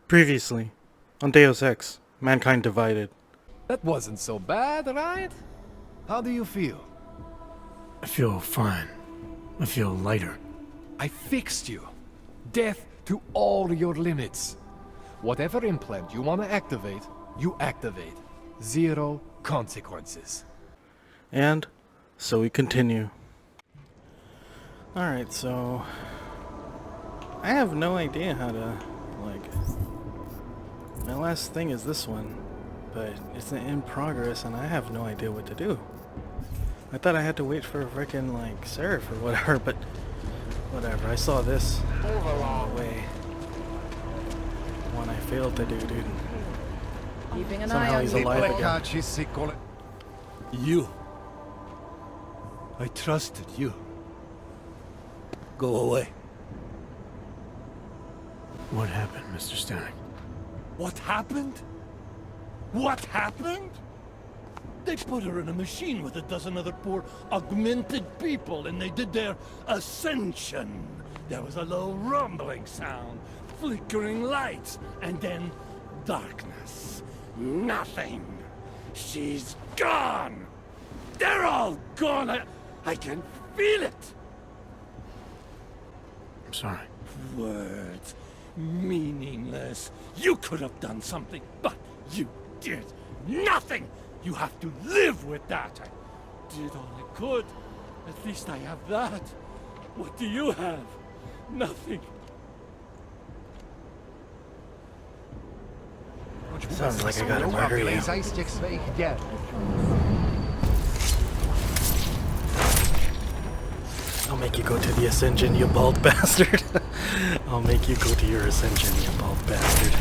Previously, on Deus Ex, Mankind Divided. That wasn't so bad, right? How do you feel? I feel fine. I feel lighter. I fixed you. Death to all your limits. Whatever implant you want to activate, you activate. Zero consequences. And so we continue. Alright, so I have no idea how to, my last thing is this one, but it's in progress and I have no idea what to do. I thought I had to wait for a frickin' Seraph or whatever, but whatever. I saw this along the way. One I failed to do, dude. Keeping an Somehow eye on he's you. alive again. You. I trusted you. Go away. What happened, Mr. Stannick? What happened? What happened? They put her in a machine with a dozen other poor augmented people and they did their ascension. There was a low rumbling sound, flickering lights, and then darkness. Nothing. She's gone. They're all gone. I can feel it. I'm sorry. Words. Meaningless. You could have done something, but you did nothing. You have to live with that. I did all I could. At least I have that. What do you have? Nothing. Sounds like I gotta murder you. I'll make you go to the Ascension, you bald bastard. I'll make you go to your Ascension, you bald bastard.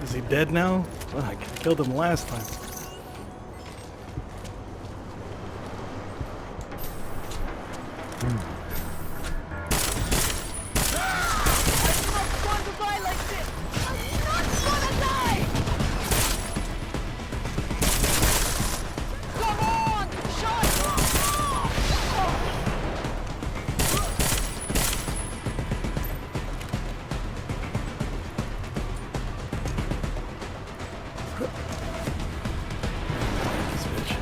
Is he dead now? Fuck, I killed him last time. This bitch.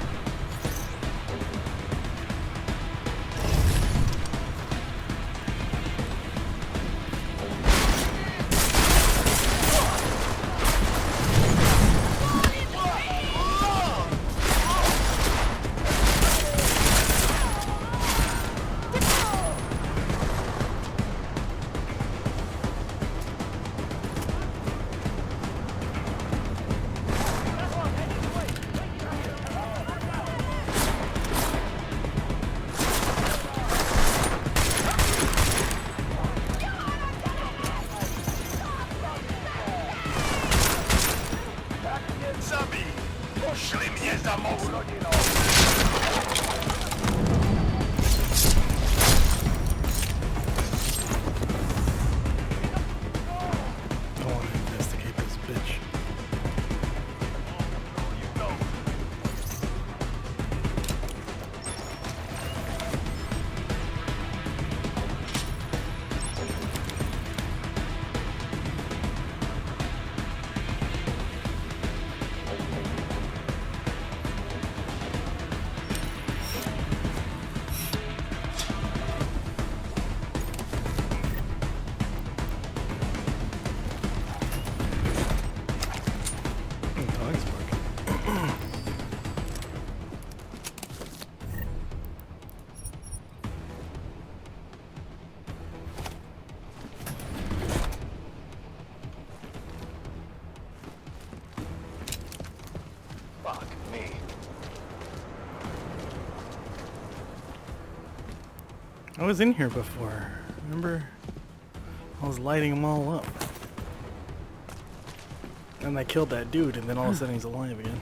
Poszli mnie za mowę! I want to investigate this bitch. I was in here before. Remember? I was lighting them all up. And I killed that dude, and then all of a sudden he's alive again.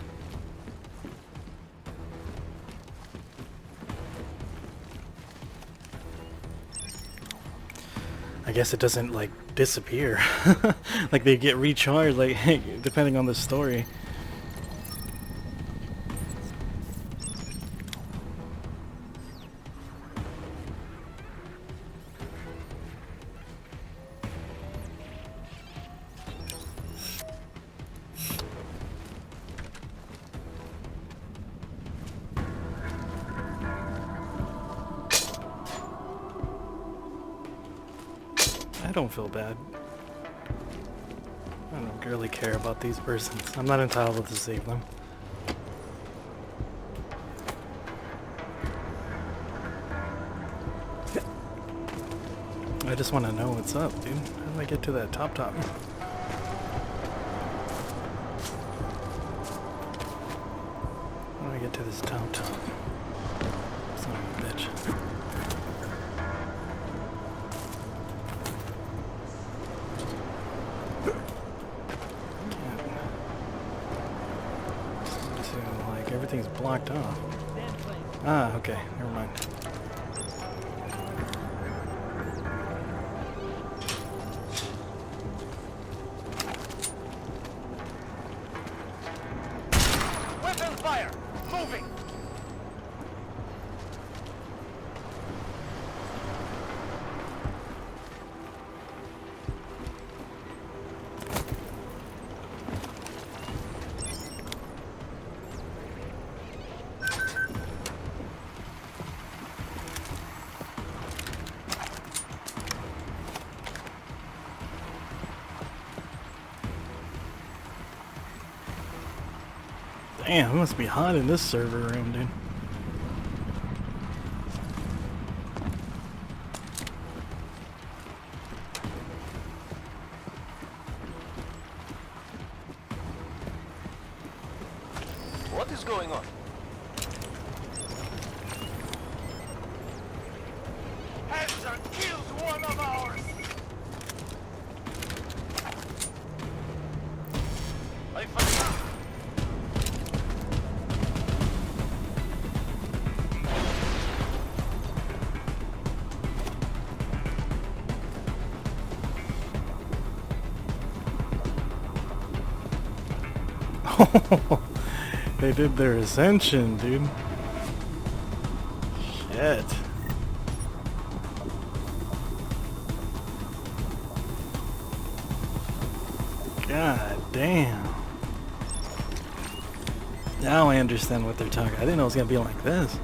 I guess it doesn't, like, disappear. Like, they get recharged, like, depending on the story. I don't feel bad. I don't really care about these persons. I'm not entitled to save them. I just want to know what's up, dude. How do I get to that top? How do I get to this top? Son of a bitch. Everything's blocked off. Ah, okay, never mind. Weapon fire! Moving! Damn, it must be hot in this server room, dude. What is going on? Hanser killed one of ours! I found They did their ascension, dude. Shit. God damn. Now I understand what they're talking. I didn't know it was gonna be like this.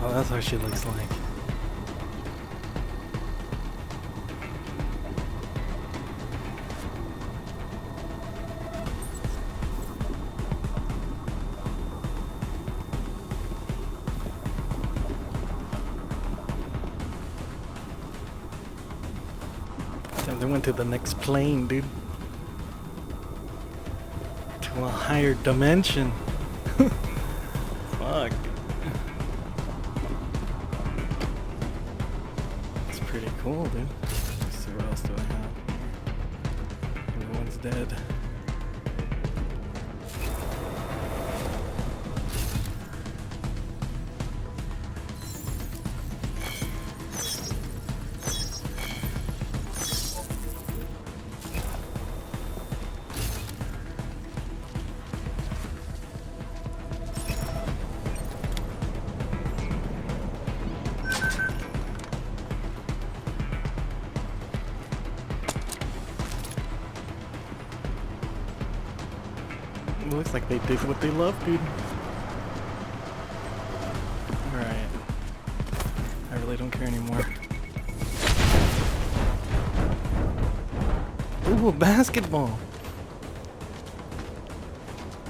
Oh, that's how she looks like. Damn, they went to the next plane, dude. To a higher dimension. Fuck. It's pretty cool, dude. Let's see, what else do I have? Everyone's dead. It looks like they did what they love, dude. Alright. I really don't care anymore. Ooh, a basketball!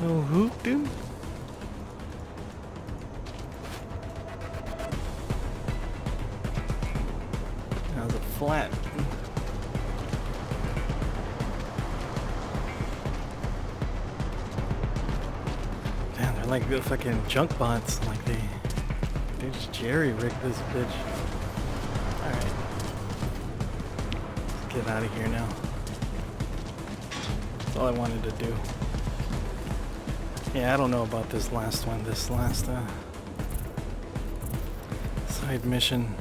No hoop, dude? That was a flat. like the fucking junk bots. Like they just jerry-rigged this bitch. Alright. Let's get out of here now. That's all I wanted to do. Yeah, I don't know about this last one. This last side mission.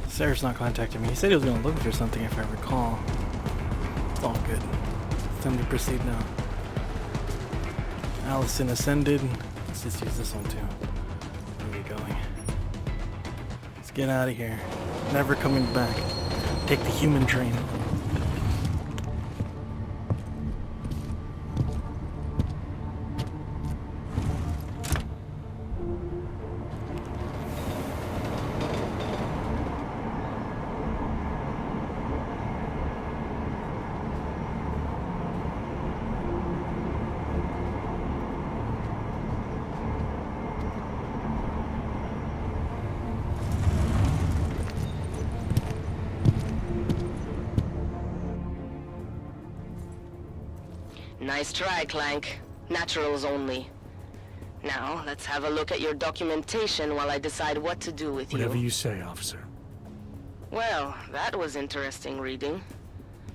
Sarah's not contacting me. He said he was going to look for something if I recall. It's all good. It's time to proceed now. Allison ascended. Let's just use this one too. Where are we going? Let's get out of here. Never coming back. Take the human train. Nice try, Clank. Naturals only. Now, let's have a look at your documentation while I decide what to do with Whatever you. you say, officer. Well, that was interesting reading.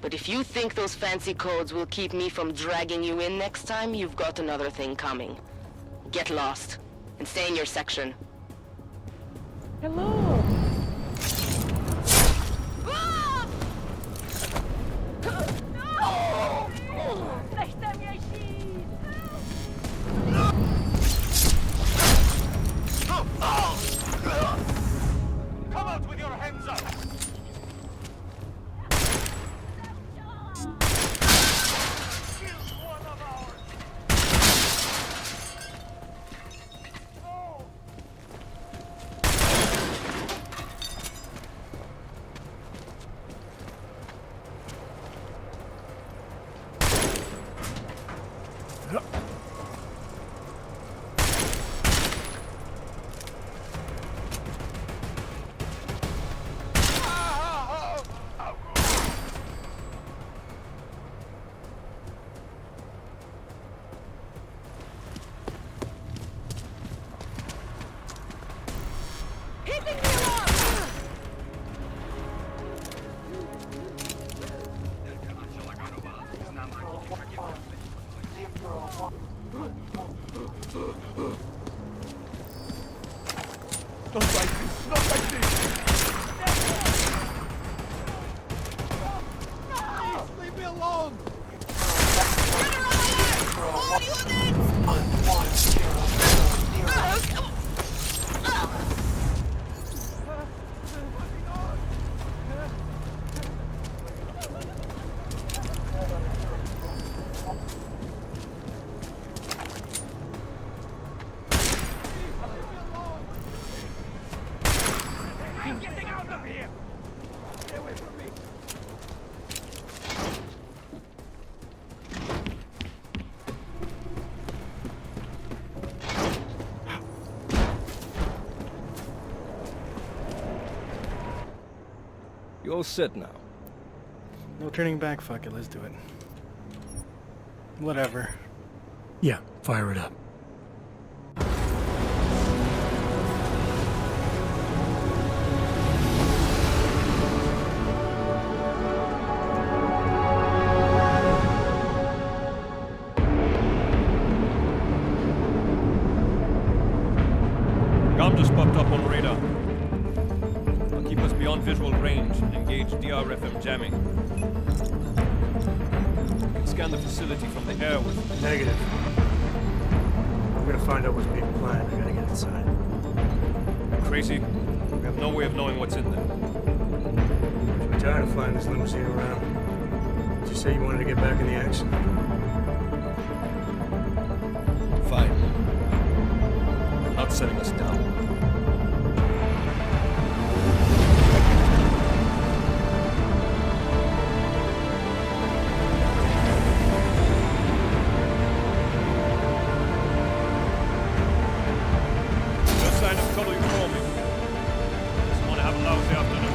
But if you think those fancy codes will keep me from dragging you in next time, you've got another thing coming. Get lost, and stay in your section. Hello. Come out with your hands up! Killed one of ours! Oh! Not like this! Not like this! Please, leave me alone! I'm getting out of here! Stay away from me! You're all set now. No turning back. Fuck it. Let's do it. Whatever. Yeah, fire it up. GARM just popped up on radar. I'll keep us beyond visual range and engage DRFM jamming. You can scan the facility from the air with... Negative. I'm gonna find out what's being planned. I gotta get inside. Crazy. We have no way of knowing what's in there. I'm tired of flying this limousine around. Did you say you wanted to get back in the action? Fine. I'm not setting us down. No sign of trouble, you call me. Just want to have a lousy afternoon.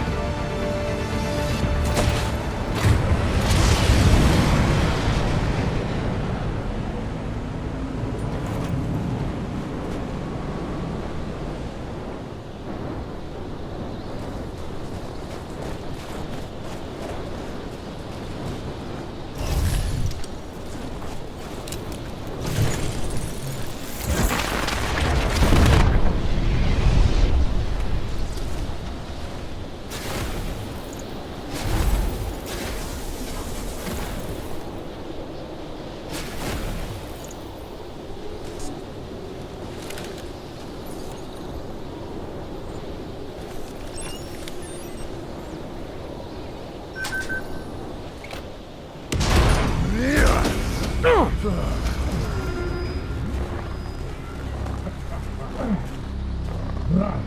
Run.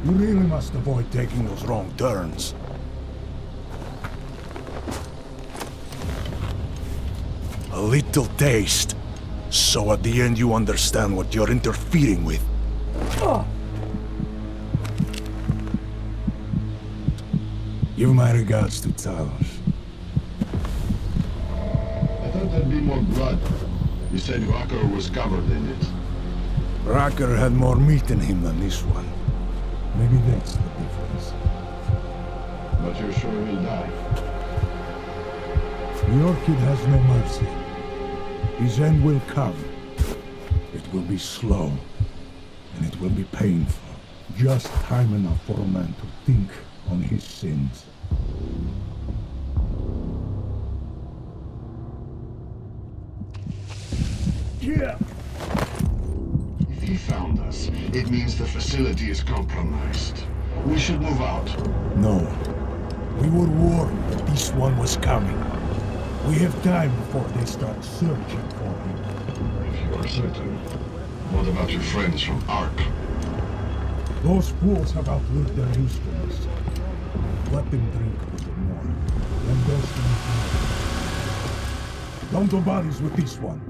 You really must avoid taking those wrong turns. A little taste, so at the end you understand what you're interfering with. Give my regards to Talos. I thought there'd be more blood. You said Walker was covered in it. Racker had more meat in him than this one. Maybe that's the difference. But you're sure he'll die? The Orchid has no mercy. His end will come. It will be slow, and it will be painful. Just time enough for a man to think on his sins. Yeah. If he found us, it means the facility is compromised. We should move out. No. We were warned that this one was coming. We have time before they start searching for him. If you are certain. What about your friends from Ark? Those fools have outlived their usefulness. Let them drink a little more. Then those things more. Don't do bodies with this one.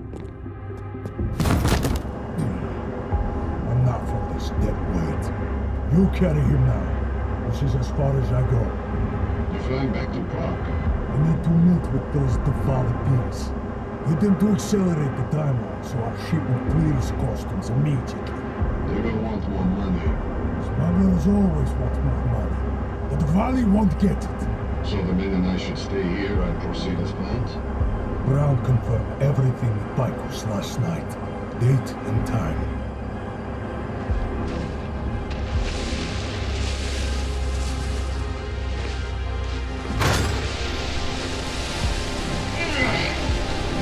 I'm not for this dead weight. You carry him now. This is as far as I go. You're flying back to Prague. I need to meet with those devoted pigs. Get them to accelerate the timeline so our shipment clears customs immediately. They will want more money. Smugglers always want more money. But the Valley won't get it. So the men and I should stay here and proceed as planned? Brown confirmed everything with Picos last night. Date and time.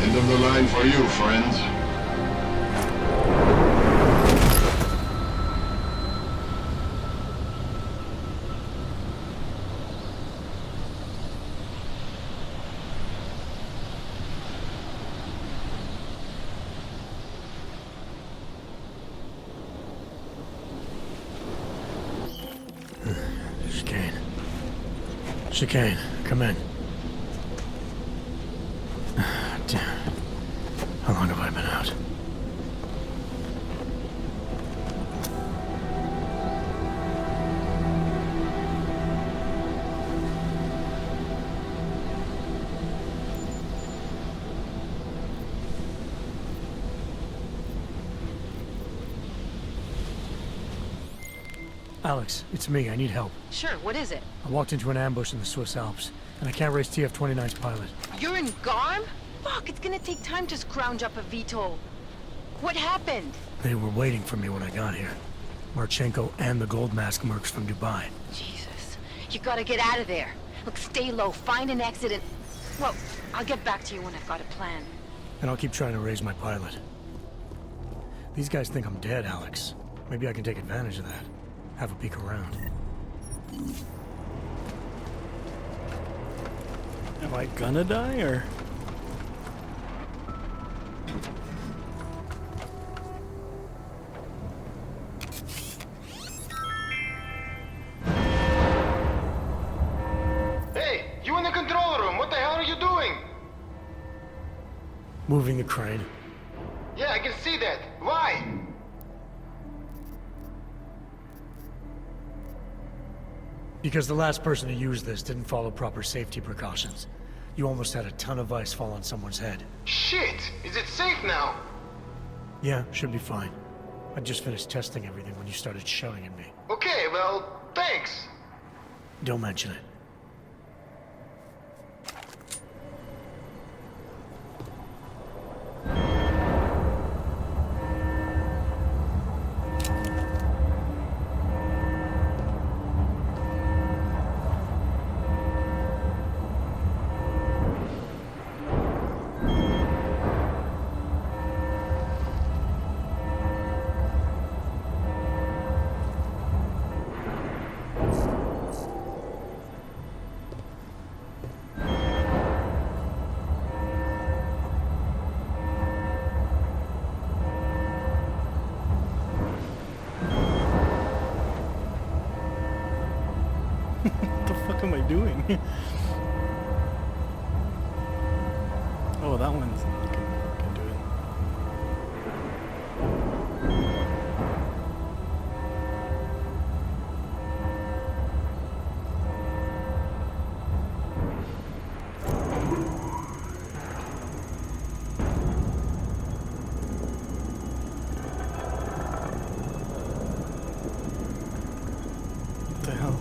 End of the line for you, friends. Chicane, come in. Damn. How long have I been out? Alex, it's me. I need help. Sure, what is it? I walked into an ambush in the Swiss Alps, and I can't race TF-29's pilot. You're in GARM? Fuck, it's gonna take time to scrounge up a VTOL. What happened? They were waiting for me when I got here. Marchenko and the Gold Mask mercs from Dubai. Jesus, you gotta get out of there. Look, stay low, find an exit and... Well, I'll get back to you when I've got a plan. And I'll keep trying to raise my pilot. These guys think I'm dead, Alex. Maybe I can take advantage of that. Have a peek around. Am I gonna die, or...? Hey, you in the control room. What the hell are you doing? Moving the crane. Yeah, I can see that. Why? Because the last person to use this didn't follow proper safety precautions. You almost had a ton of ice fall on someone's head. Shit! Is it safe now? Yeah, should be fine. I just finished testing everything when you started shouting at me. Okay, well, thanks. Don't mention it. What the fuck am I doing? Oh, that one's... can do it. What the hell?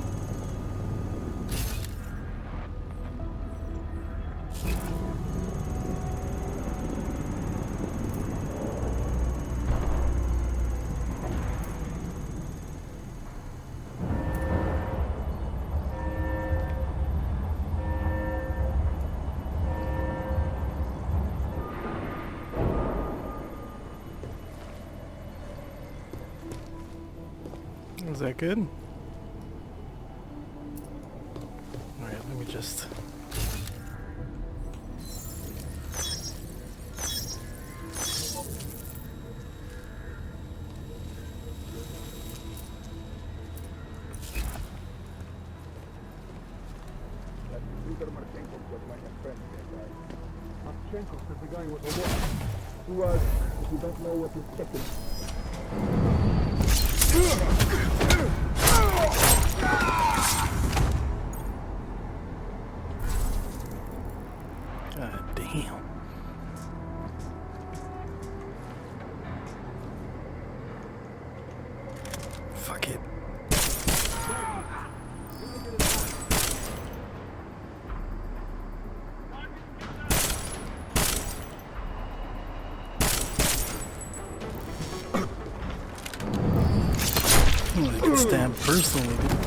Was that good? Alright, let me just... Marchenko said the guy was a wolf. Who was, if you don't know what he's checking. God damn. Fuck it. I'm gonna get stabbed personally, dude.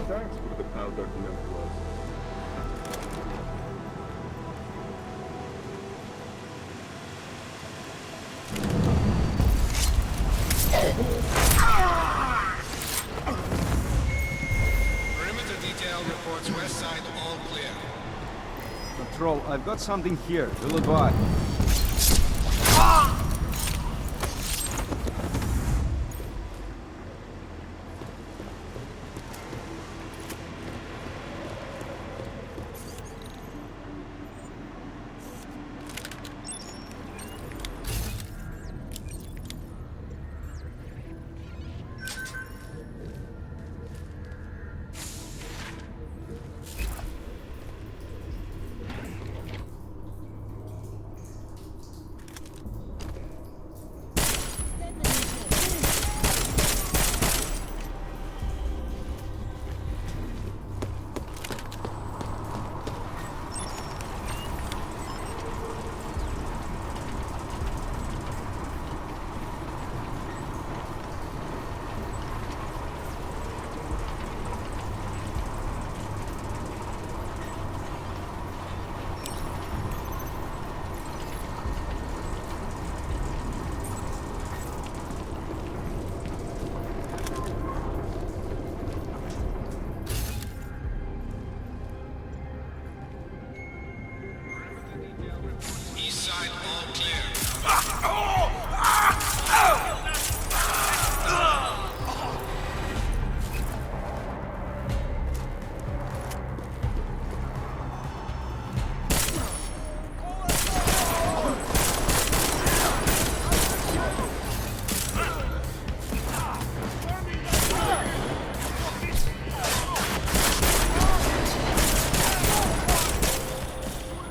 Thanks for the powder necklace. Perimeter detail reports west side all clear. Control, I've got something here. Will advise.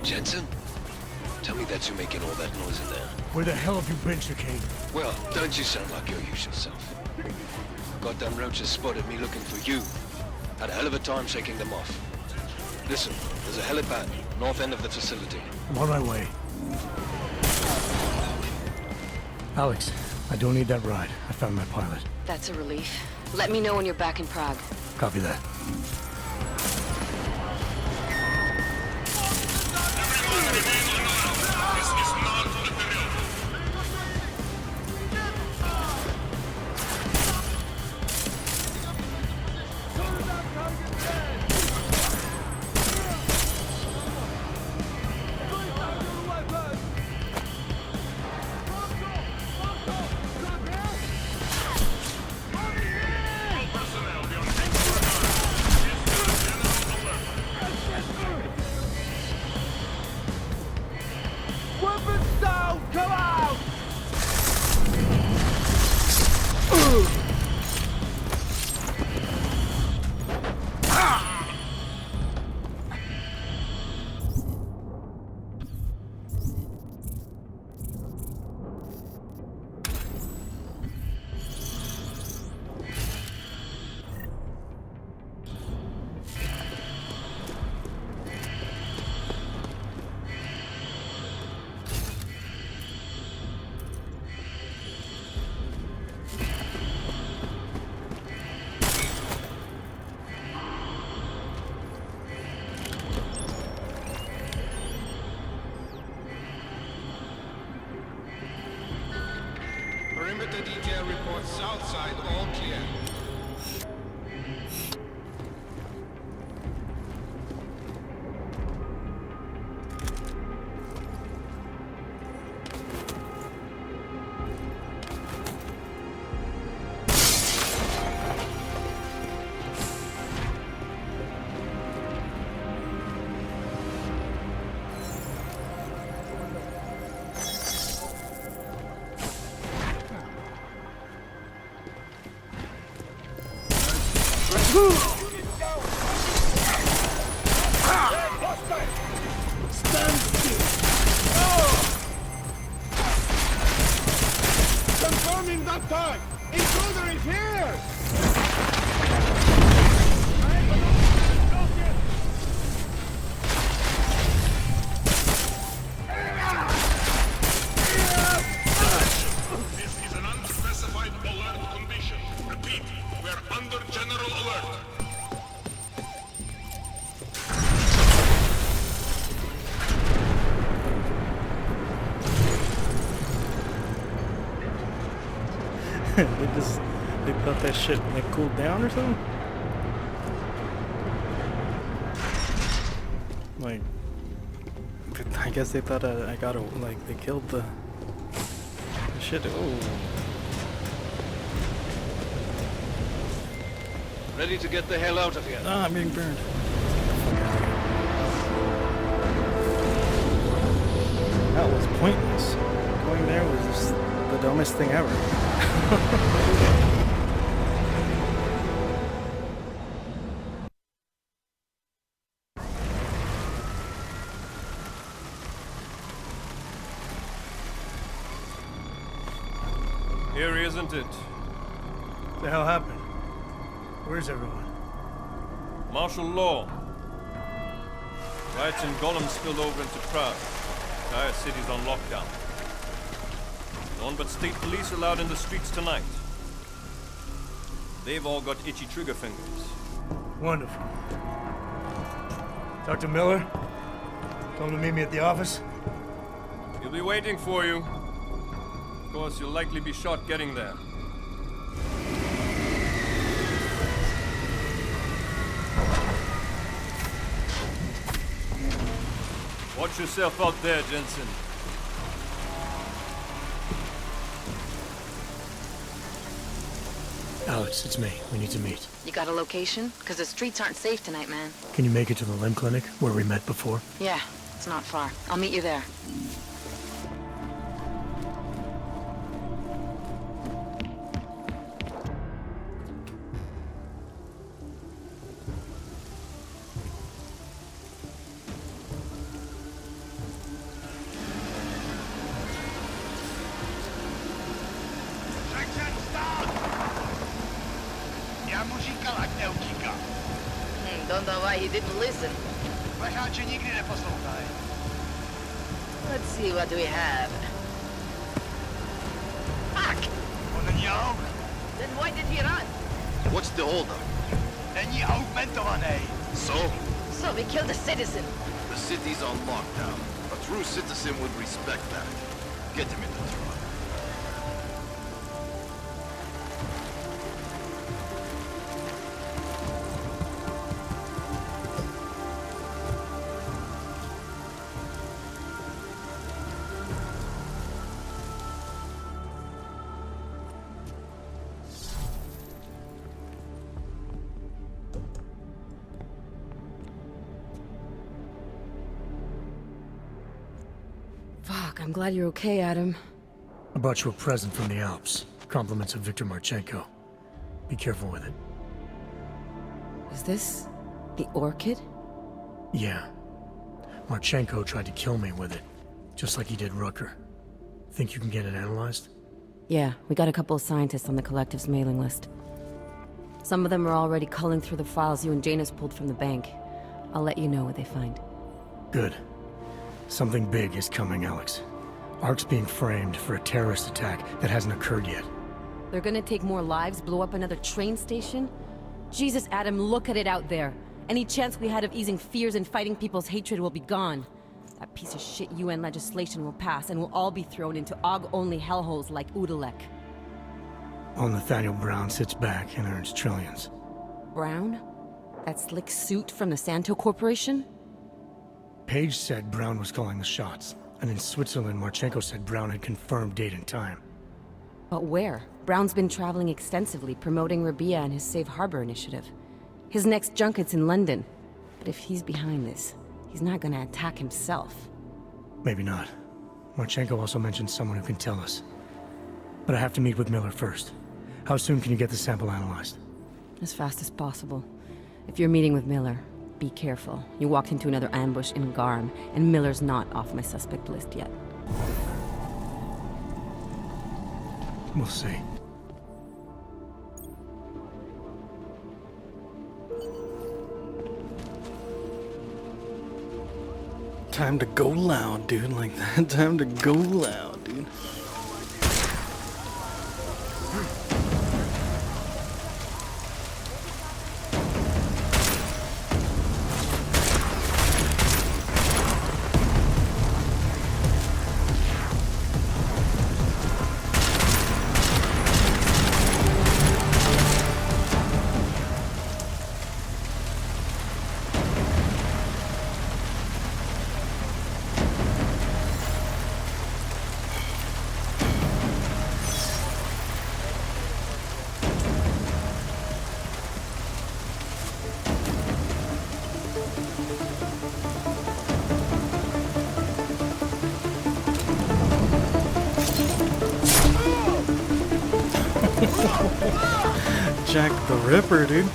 Jensen? Tell me that you're making all that noise in there. Where the hell have you been, Chicane? Well, don't you sound like your usual self. Goddamn roaches spotted me looking for you. Had a hell of a time shaking them off. Listen, there's a helipad, north end of the facility. I'm on my way. Alex, I don't need that ride. I found my pilot. That's a relief. Let me know when you're back in Prague. Copy that. Perimeter detail reports south side all clear. Confirming that time! Intruder is here! This is an unspecified alert condition. Repeat, we are under general alert. they thought that shit like cooled down or something? Like, I guess they thought I got like they killed the shit. Oh. Ready to get the hell out of here. Ah, I'm being burned. That was pointless. Going there was just the dumbest thing ever. Here, isn't it? What the hell happened? Where's everyone? Martial law. Riots in Gollum spilled over into Prague. Entire city's on lockdown. No one but state police allowed in the streets tonight. They've all got itchy trigger fingers. Wonderful. Dr. Miller? Told him to meet me at the office? He'll be waiting for you. Of course, you'll likely be shot getting there. Watch yourself out there, Jensen. Alex, it's me. We need to meet. You got a location? Because the streets aren't safe tonight, man. Can you make it to the limb clinic, where we met before? Yeah, it's not far. I'll meet you there. Don't know why he didn't listen. Let's see what we have. Fuck! Then why did he run? What's the holdup? So? So we killed a citizen. The city's on lockdown. A true citizen would respect that. Get him in the truck. Fuck, I'm glad you're okay, Adam. I brought you a present from the Alps. Compliments of Victor Marchenko. Be careful with it. Is this the orchid? Yeah. Marchenko tried to kill me with it, just like he did Rooker. Think you can get it analyzed? Yeah, we got a couple of scientists on the Collective's mailing list. Some of them are already culling through the files you and Janus pulled from the bank. I'll let you know what they find. Good. Something big is coming, Alex. Ark's being framed for a terrorist attack that hasn't occurred yet. They're gonna take more lives, blow up another train station? Jesus, Adam, look at it out there. Any chance we had of easing fears and fighting people's hatred will be gone. That piece of shit UN legislation will pass, and we'll all be thrown into AUG-only hellholes like Udalek. While Nathaniel Brown sits back and earns trillions. Brown? That slick suit from the Santo Corporation? Page said Brown was calling the shots, and in Switzerland, Marchenko said Brown had confirmed date and time. But where? Brown's been traveling extensively, promoting Rabia and his Safe Harbor initiative. His next junket's in London. But if he's behind this, he's not gonna attack himself. Maybe not. Marchenko also mentioned someone who can tell us. But I have to meet with Miller first. How soon can you get the sample analyzed? As fast as possible. If you're meeting with Miller, be careful. You walked into another ambush in GARM, and Miller's not off my suspect list yet. We'll see. Time to go loud, dude, like that. Time to go loud, dude. Jack the Ripper, dude.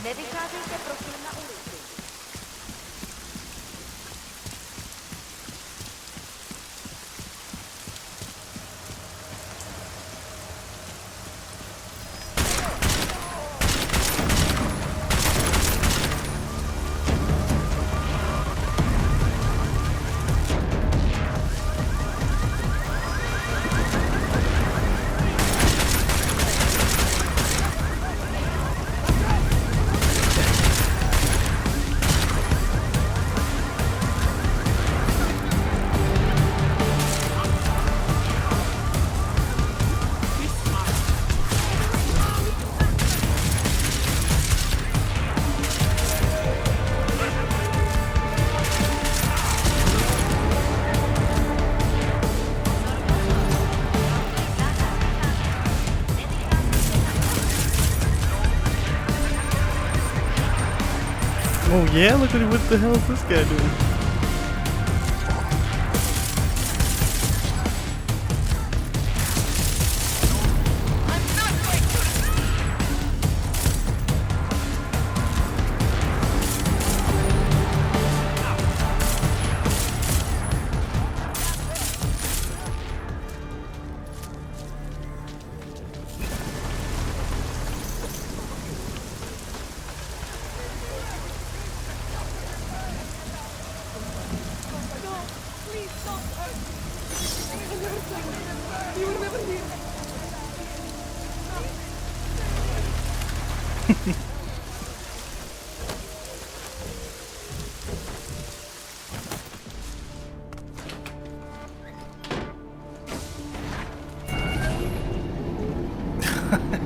Nevycházejte prosím na ulici. Oh yeah, look at what the hell is this guy doing?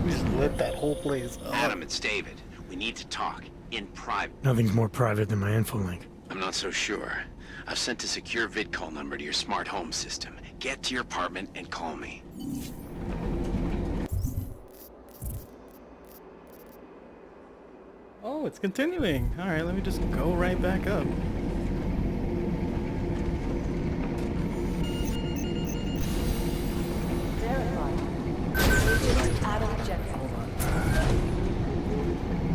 Just lit that whole place up. Adam, it's David. We need to talk. In private. Nothing's more private than my info link. I'm not so sure. I've sent a secure vid call number to your smart home system. Get to your apartment and call me. Oh, it's continuing. Alright, let me just go right back up. Hold on.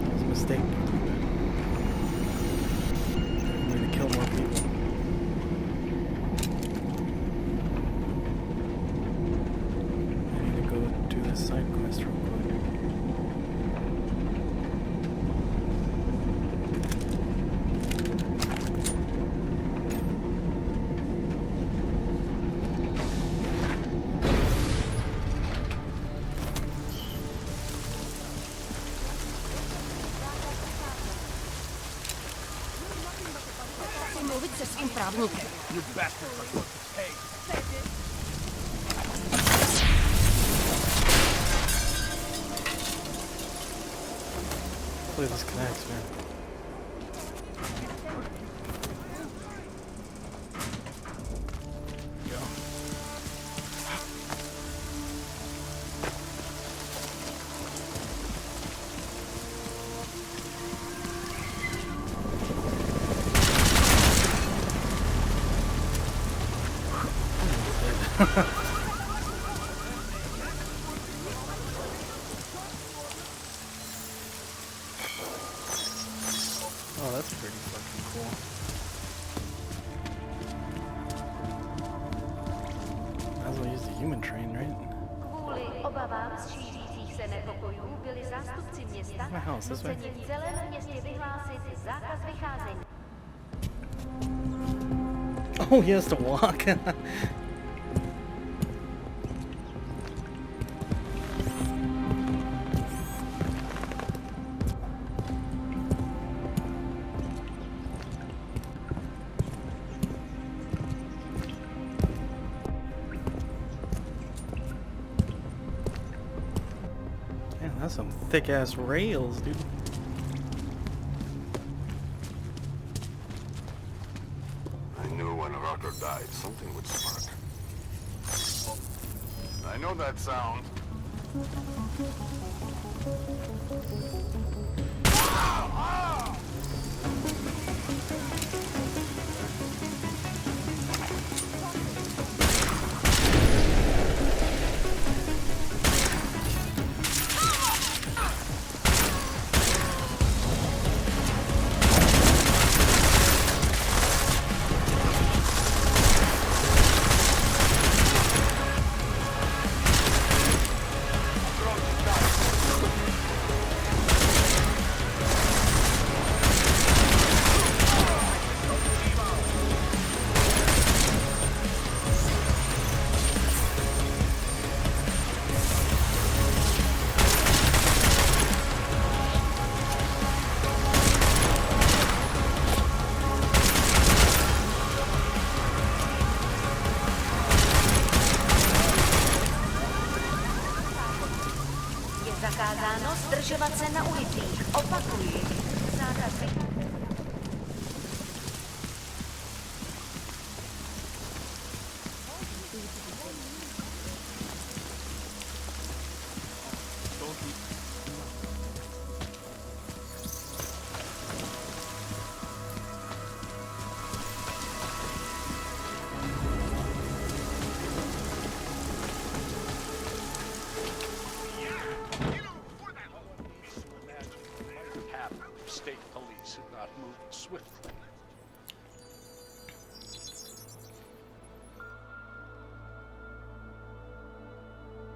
That was a mistake. I'm going to kill more people. I need to go do this side quest real quick. Mluvit se svým právníkem. You bastard are going to pay. Hopefully this connects, man. Oh, that's pretty fucking cool. Might as well use the human train, right? Kvůli obavám z šířících se nepokojů byli zástupci města My house, this way. nuceni v celém městě vyhlásit zákaz vycházení. Oh, he has to walk. Man, that's some thick ass rails, dude. I knew when Rocker died, something would spark. I know that sound. Zakázáno zdržovat se na ulicích. Opakuji. Zákaz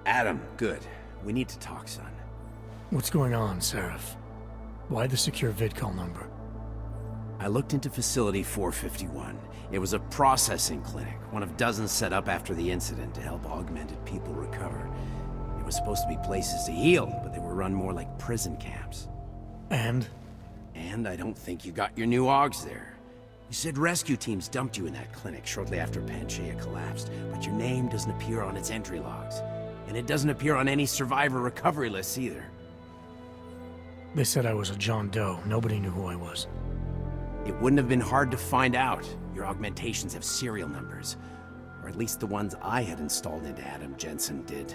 Adam, good. We need to talk, son. What's going on, Seraph? Why the secure vidcall number? I looked into Facility 451. It was a processing clinic, one of dozens set up after the incident to help augmented people recover. It was supposed to be places to heal, but they were run more like prison camps. And? And I don't think you got your new AUGs there. You said rescue teams dumped you in that clinic shortly after Panchaea collapsed, but your name doesn't appear on its entry logs. And it doesn't appear on any survivor recovery lists either. They said I was a John Doe. Nobody knew who I was. It wouldn't have been hard to find out. Your augmentations have serial numbers. Or at least the ones I had installed into Adam Jensen did.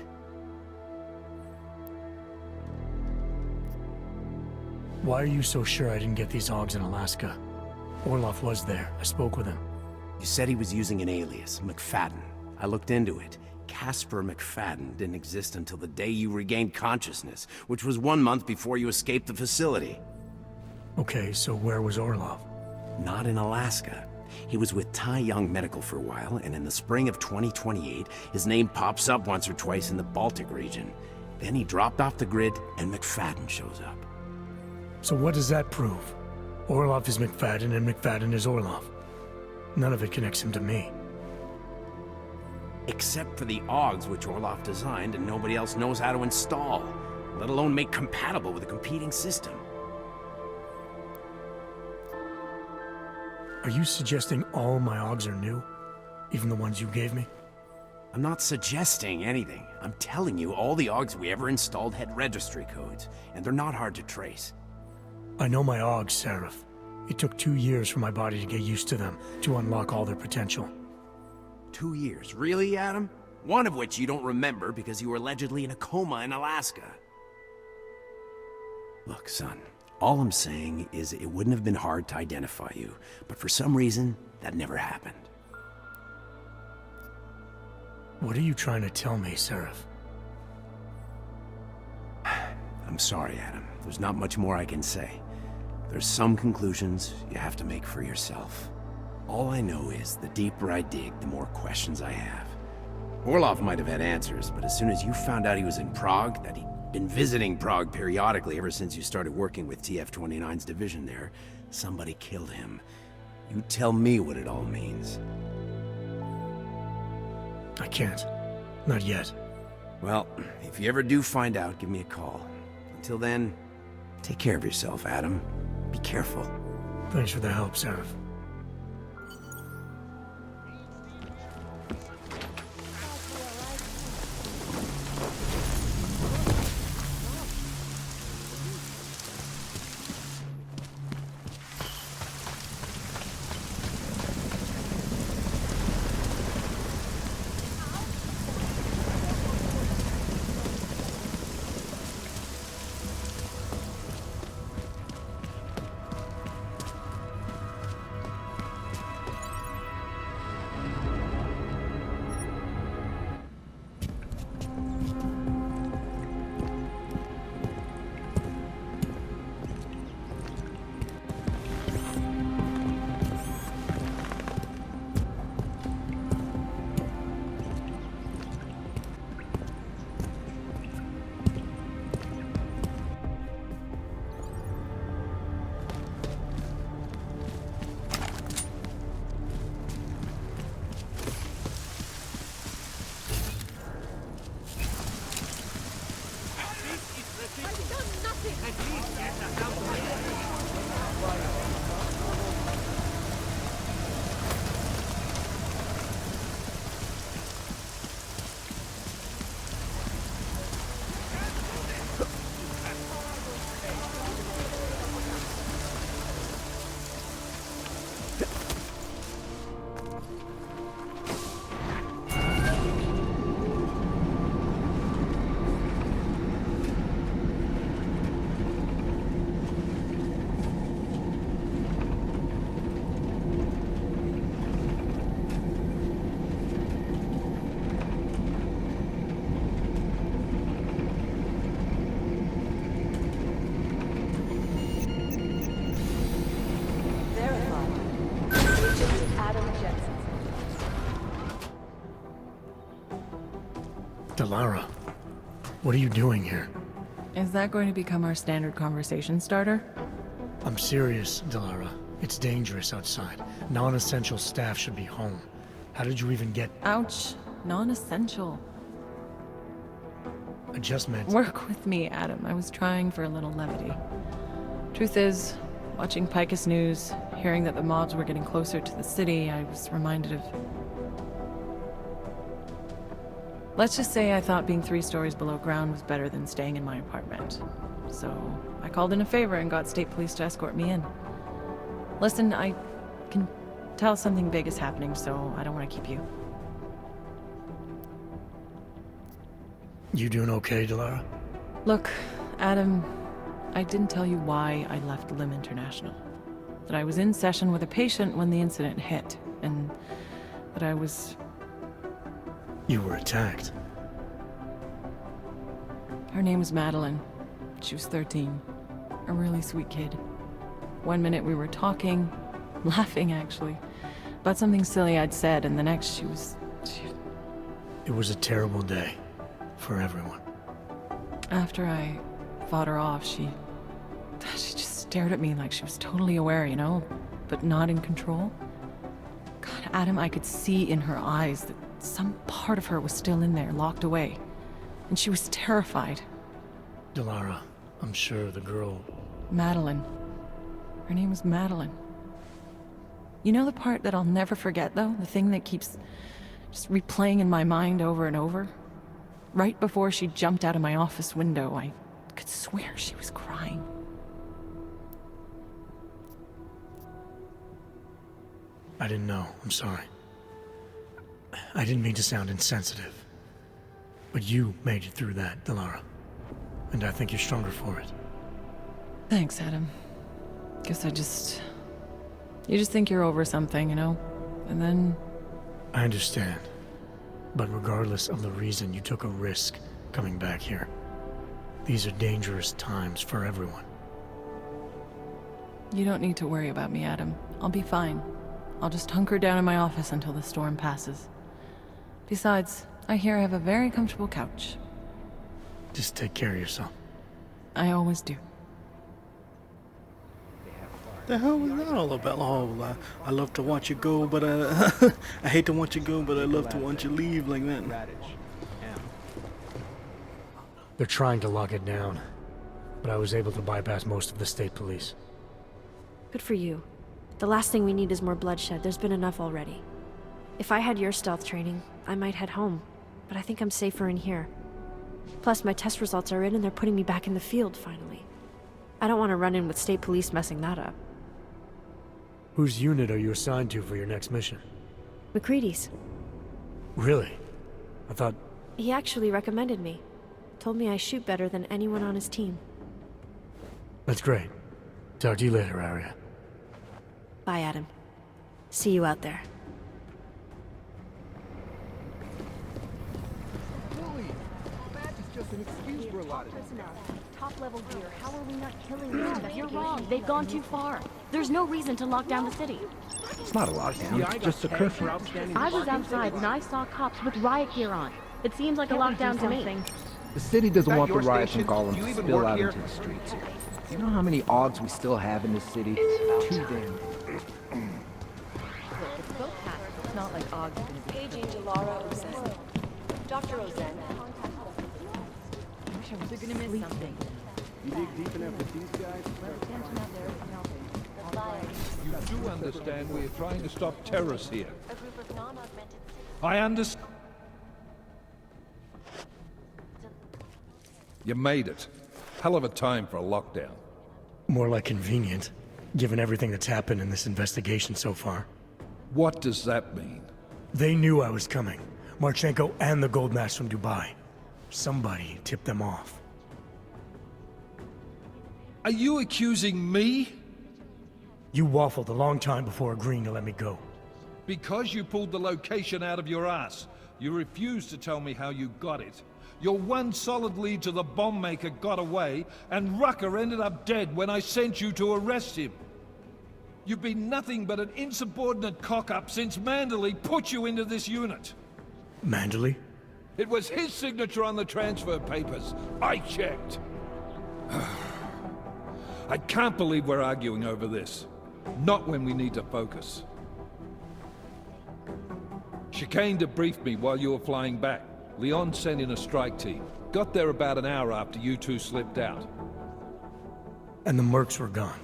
Why are you so sure I didn't get these AUGs in Alaska? Orloff was there. I spoke with him. You said he was using an alias, McFadden. I looked into it. Casper McFadden didn't exist until the day you regained consciousness, which was 1 month before you escaped the facility. Okay, so where was Orloff? Not in Alaska. He was with Tai Young Medical for a while, and in the spring of 2028, his name pops up once or twice in the Baltic region. Then he dropped off the grid, and McFadden shows up. So what does that prove? Orloff is McFadden, and McFadden is Orloff. None of it connects him to me. Except for the AUGs which Orloff designed and nobody else knows how to install, let alone make compatible with a competing system. Are you suggesting all my AUGs are new? Even the ones you gave me? I'm not suggesting anything. I'm telling you all the AUGs we ever installed had registry codes, and they're not hard to trace. I know my AUGs, Seraph. It took 2 years for my body to get used to them, to unlock all their potential. 2 years? Really, Adam? One of which you don't remember because you were allegedly in a coma in Alaska. Look, son, all I'm saying is it wouldn't have been hard to identify you, but for some reason, that never happened. What are you trying to tell me, Seraph? I'm sorry, Adam. There's not much more I can say. There's some conclusions you have to make for yourself. All I know is the deeper I dig, the more questions I have. Orloff might have had answers, but as soon as you found out he was in Prague, that he'd been visiting Prague periodically ever since you started working with TF-29's division there, somebody killed him. You tell me what it all means. I can't. Not yet. Well, if you ever do find out, give me a call. Until then, take care of yourself, Adam. Be careful. Thanks for the help, Seraph. Delara, What are you doing here? Is that going to become our standard conversation starter? I'm serious, Delara. It's dangerous outside. Non-essential staff should be home. How did you even get... Ouch. Non-essential. I just meant... Work with me, Adam. I was trying for a little levity. Truth is, watching Picus News, hearing that the mobs were getting closer to the city, I was reminded of... Let's just say I thought being 3 stories below ground was better than staying in my apartment. So, I called in a favor and got state police to escort me in. Listen, I can tell something big is happening, so I don't want to keep you. You doing okay, Delara? Look, Adam, I didn't tell you why I left Lim International. That I was in session with a patient when the incident hit, and that I was... You were attacked. Her name was Madeline. She was 13. A really sweet kid. One minute we were talking, laughing actually, about something silly I'd said, and the next she was... It was a terrible day. For everyone. After I fought her off, she just stared at me like she was totally aware, you know, but not in control. God, Adam, I could see in her eyes that some part of her was still in there, locked away. And she was terrified. Delara, I'm sure the girl... Madeline. Her name was Madeline. You know the part that I'll never forget, though? The thing that keeps just replaying in my mind over and over? Right before she jumped out of my office window, I could swear she was crying. I didn't know. I'm sorry. I didn't mean to sound insensitive. But you made it through that, Delara. And I think you're stronger for it. Thanks, Adam. Guess you just think you're over something, you know? And then... I understand. But regardless of the reason, you took a risk coming back here. These are dangerous times for everyone. You don't need to worry about me, Adam. I'll be fine. I'll just hunker down in my office until the storm passes. Besides, I hear I have a very comfortable couch. Just take care of yourself. I always do. The hell was that all about? Oh, I love to watch you go, but I hate to watch you go, but I love to watch you leave like that. They're trying to lock it down, but I was able to bypass most of the state police. Good for you. The last thing we need is more bloodshed. There's been enough already. If I had your stealth training, I might head home, but I think I'm safer in here. Plus, my test results are in and they're putting me back in the field, finally. I don't want to run in with state police messing that up. Whose unit are you assigned to for your next mission? McCready's. Really? I thought... He actually recommended me. Told me I shoot better than anyone on his team. That's great. Talk to you later, Arya. Bye, Adam. See you out there. Just an excuse for a lot of personnel. Top-level gear. How are we not killing them? No, you're wrong. They've gone too far. There's no reason to lock down the city. It's not a lockdown, it's just a curfew. I was outside and I saw cops with riot gear on. It seems like a lockdown to me. The city doesn't want the riots and Gollum to spill out into the streets. You know how many odds we still have in this city? Too damn many. It's not like odds are going to be... Paging Delara Ozen. Dr. Ozen. They're gonna miss something. You dig deep enough with these guys? You do understand we are trying to stop terrorists here. I understand. You made it. Hell of a time for a lockdown. More like convenient, given everything that's happened in this investigation so far. What does that mean? They knew I was coming. Marchenko and the gold mask from Dubai. Somebody tipped them off. Are you accusing me? You waffled a long time before agreeing to let me go. Because you pulled the location out of your ass, you refused to tell me how you got it. Your one solid lead to the bomb maker got away, and Rucker ended up dead when I sent you to arrest him. You've been nothing but an insubordinate cock-up since Manderley put you into this unit. Manderley? It was his signature on the transfer papers. I checked. I can't believe we're arguing over this. Not when we need to focus. Chicane debriefed me while you were flying back. Leon sent in a strike team. Got there about an hour after you two slipped out. And the mercs were gone.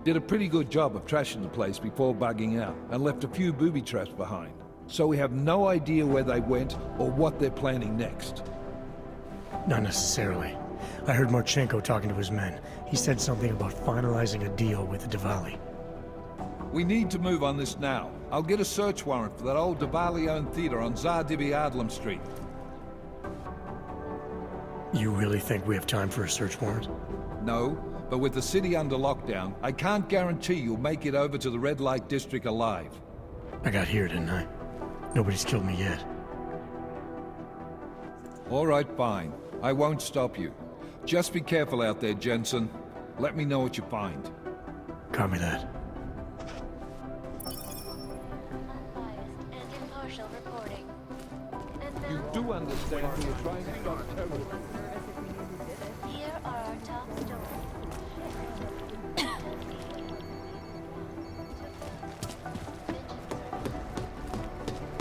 Did a pretty good job of trashing the place before bugging out, and left a few booby traps behind. So we have no idea where they went or what they're planning next. Not necessarily. I heard Marchenko talking to his men. He said something about finalizing a deal with the Diwali. We need to move on this now. I'll get a search warrant for that old Diwali-owned theater on Tsar Dibi Adlam Street. You really think we have time for a search warrant? No, but with the city under lockdown, I can't guarantee you'll make it over to the red light district alive. I got here, didn't I? Nobody's killed me yet. All right, fine. I won't stop you. Just be careful out there, Jensen. Let me know what you find. Copy that. You do understand we are trying to stop terrorism. Here are our top stories.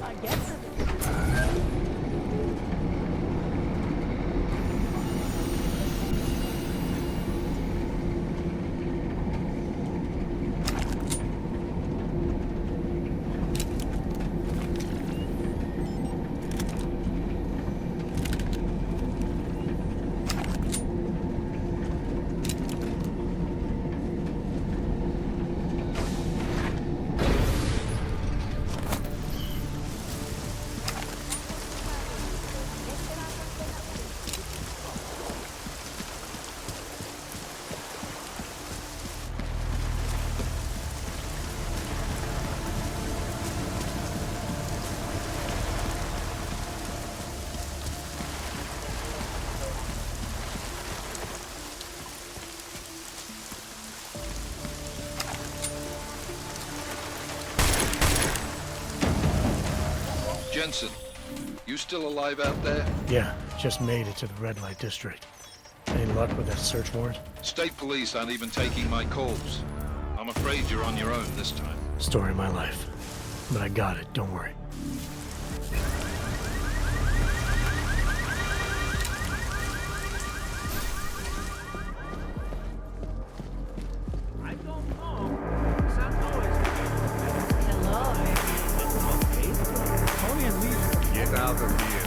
I guess. Jensen, you still alive out there? Yeah, just made it to the red light district. Any luck with that search warrant? State police aren't even taking my calls. I'm afraid you're on your own this time. Story of my life. But I got it, don't worry. Get out of here.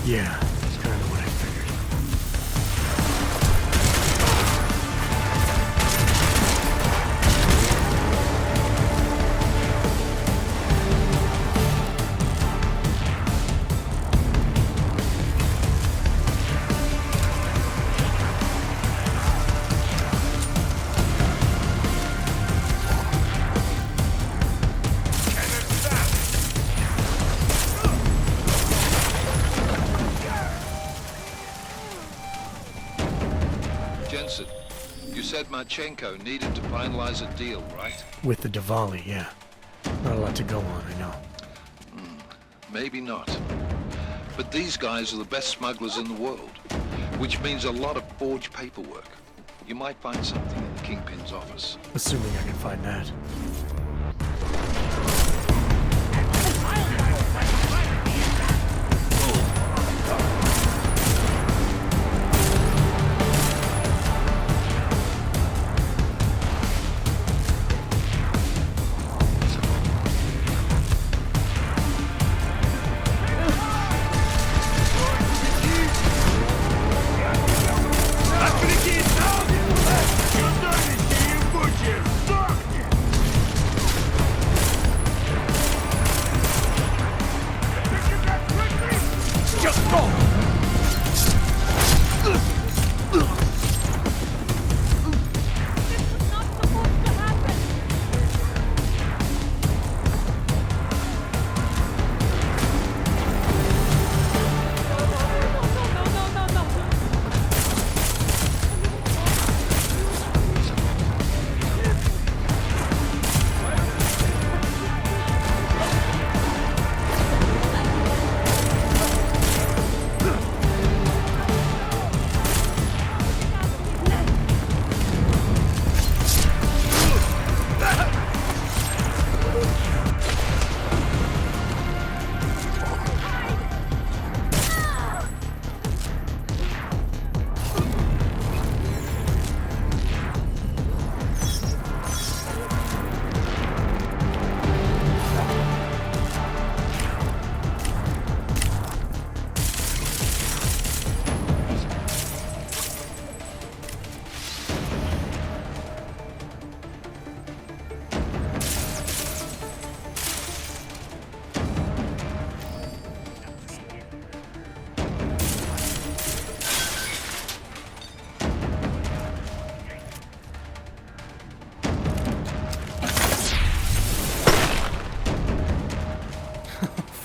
Yeah, that's kind of what I figured. You said Marchenko needed to finalize a deal, right? With the Diwali, yeah. Not a lot to go on, I know. Maybe not. But these guys are the best smugglers in the world, which means a lot of forged paperwork. You might find something in the Kingpin's office. Assuming I can find that.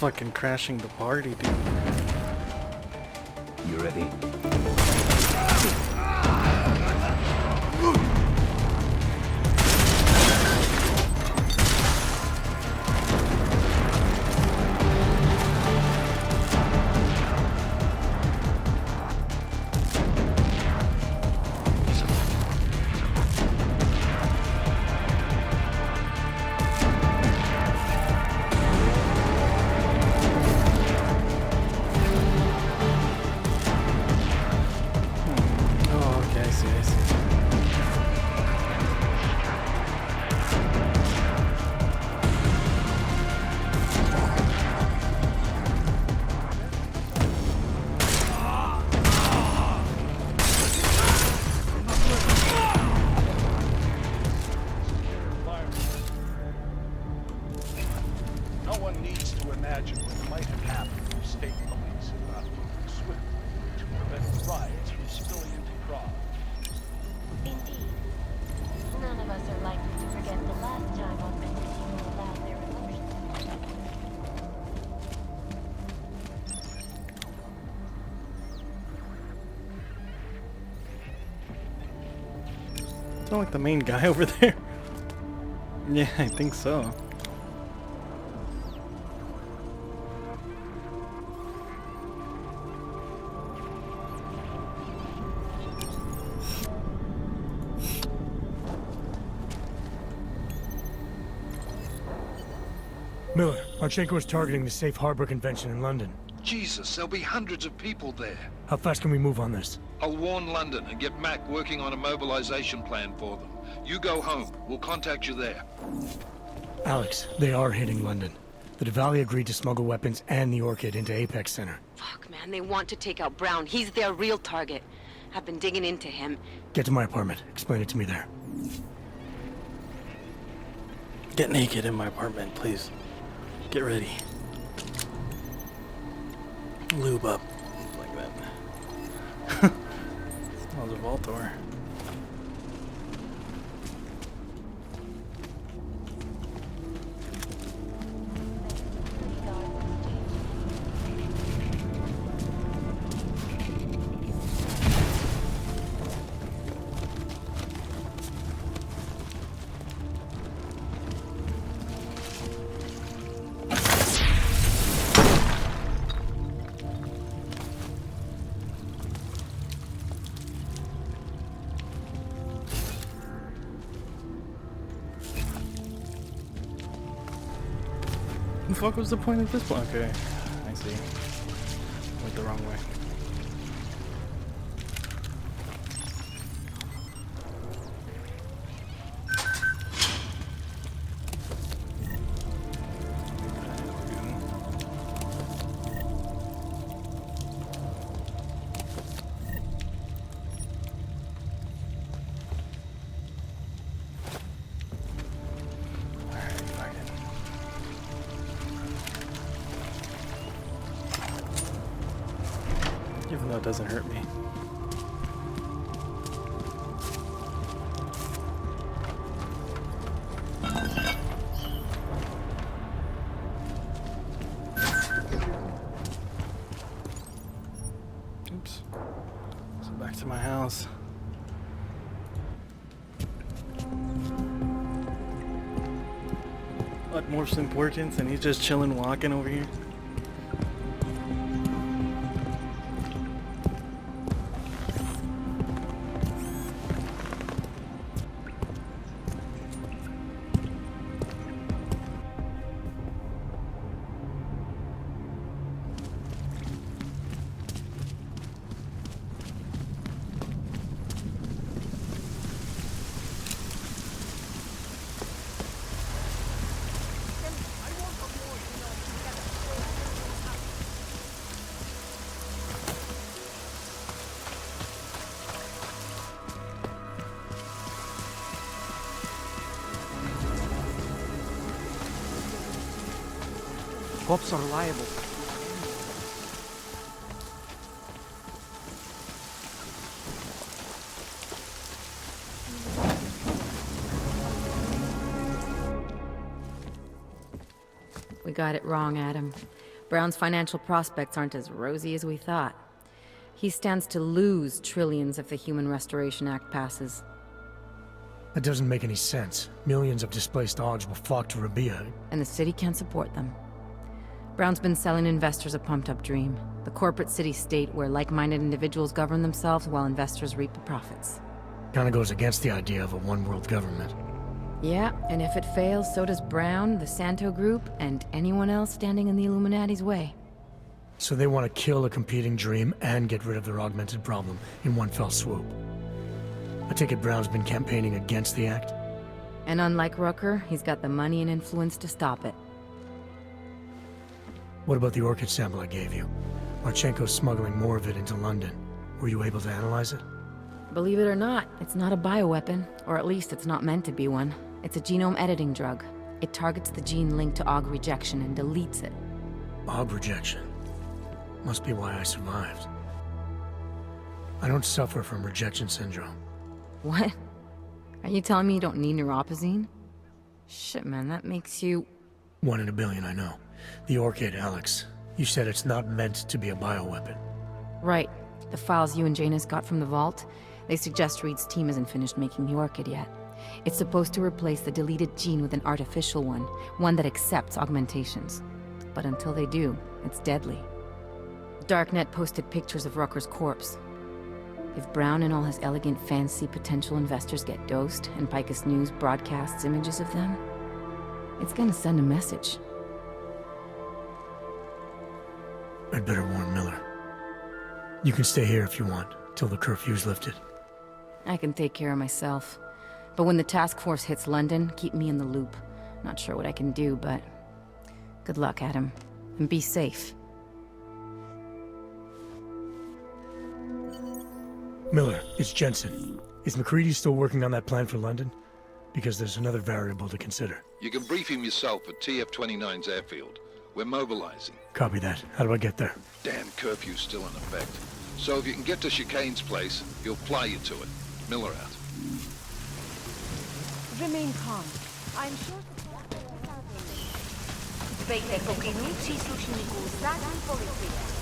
Fucking crashing the party, dude. You ready? Sound like the main guy over there? Yeah, I think so. Miller, Marchenko is targeting the Safe Harbor Convention in London. Jesus, there'll be hundreds of people there. How fast can we move on this? I'll warn London and get Mac working on a mobilization plan for them. You go home. We'll contact you there. Alex, they are hitting London. The Diwali agreed to smuggle weapons and the Orchid into Apex Center. Fuck, man, they want to take out Brown. He's their real target. I've been digging into him. Get to my apartment. Explain it to me there. Get naked in my apartment, please. Get ready. Lube up. Like that. Smells of Voltor. the fuck was the point of this one? Okay, I see. Went the wrong way. Even though it doesn't hurt me. Oops. So back to my house. Utmost importance, and he's just chilling, walking over here. Cops are liable. We got it wrong, Adam. Brown's financial prospects aren't as rosy as we thought. He stands to lose trillions if the Human Restoration Act passes. That doesn't make any sense. Millions of displaced Augs will flock to Rabia. And the city can't support them. Brown's been selling investors a pumped-up dream. The corporate city-state where like-minded individuals govern themselves while investors reap the profits. Kinda goes against the idea of a one-world government. Yeah, and if it fails, so does Brown, the Santo Group, and anyone else standing in the Illuminati's way. So they want to kill a competing dream and get rid of their augmented problem in one fell swoop. I take it Brown's been campaigning against the act? And unlike Rucker, he's got the money and influence to stop it. What about the orchid sample I gave you? Marchenko's smuggling more of it into London. Were you able to analyze it? Believe it or not, it's not a bioweapon, or at least it's not meant to be one. It's a genome editing drug. It targets the gene linked to AUG rejection and deletes it. AUG rejection? Must be why I survived. I don't suffer from rejection syndrome. What? Are you telling me you don't need neuropazine? Shit, man, that makes you... 1 in a billion, I know. The orchid, Alex. You said it's not meant to be a bioweapon. Right. The files you and Janus got from the vault, they suggest Reed's team isn't finished making the orchid yet. It's supposed to replace the deleted gene with an artificial one that accepts augmentations. But until they do, it's deadly. Darknet posted pictures of Rucker's corpse. If Brown and all his elegant, fancy potential investors get dosed, and Picus News broadcasts images of them, it's gonna send a message. I'd better warn Miller. You can stay here if you want, till the curfew's lifted. I can take care of myself. But when the task force hits London, keep me in the loop. Not sure what I can do, but... good luck, Adam. And be safe. Miller, it's Jensen. Is McCready still working on that plan for London? Because there's another variable to consider. You can brief him yourself at TF-29's airfield. We're mobilizing. Copy that. How do I get there? Damn curfew's still in effect. So if you can get to Chicane's place, he'll fly you to it. Miller out. Remain calm. I'm sure... Dbejte, pokud slušníků státní policie.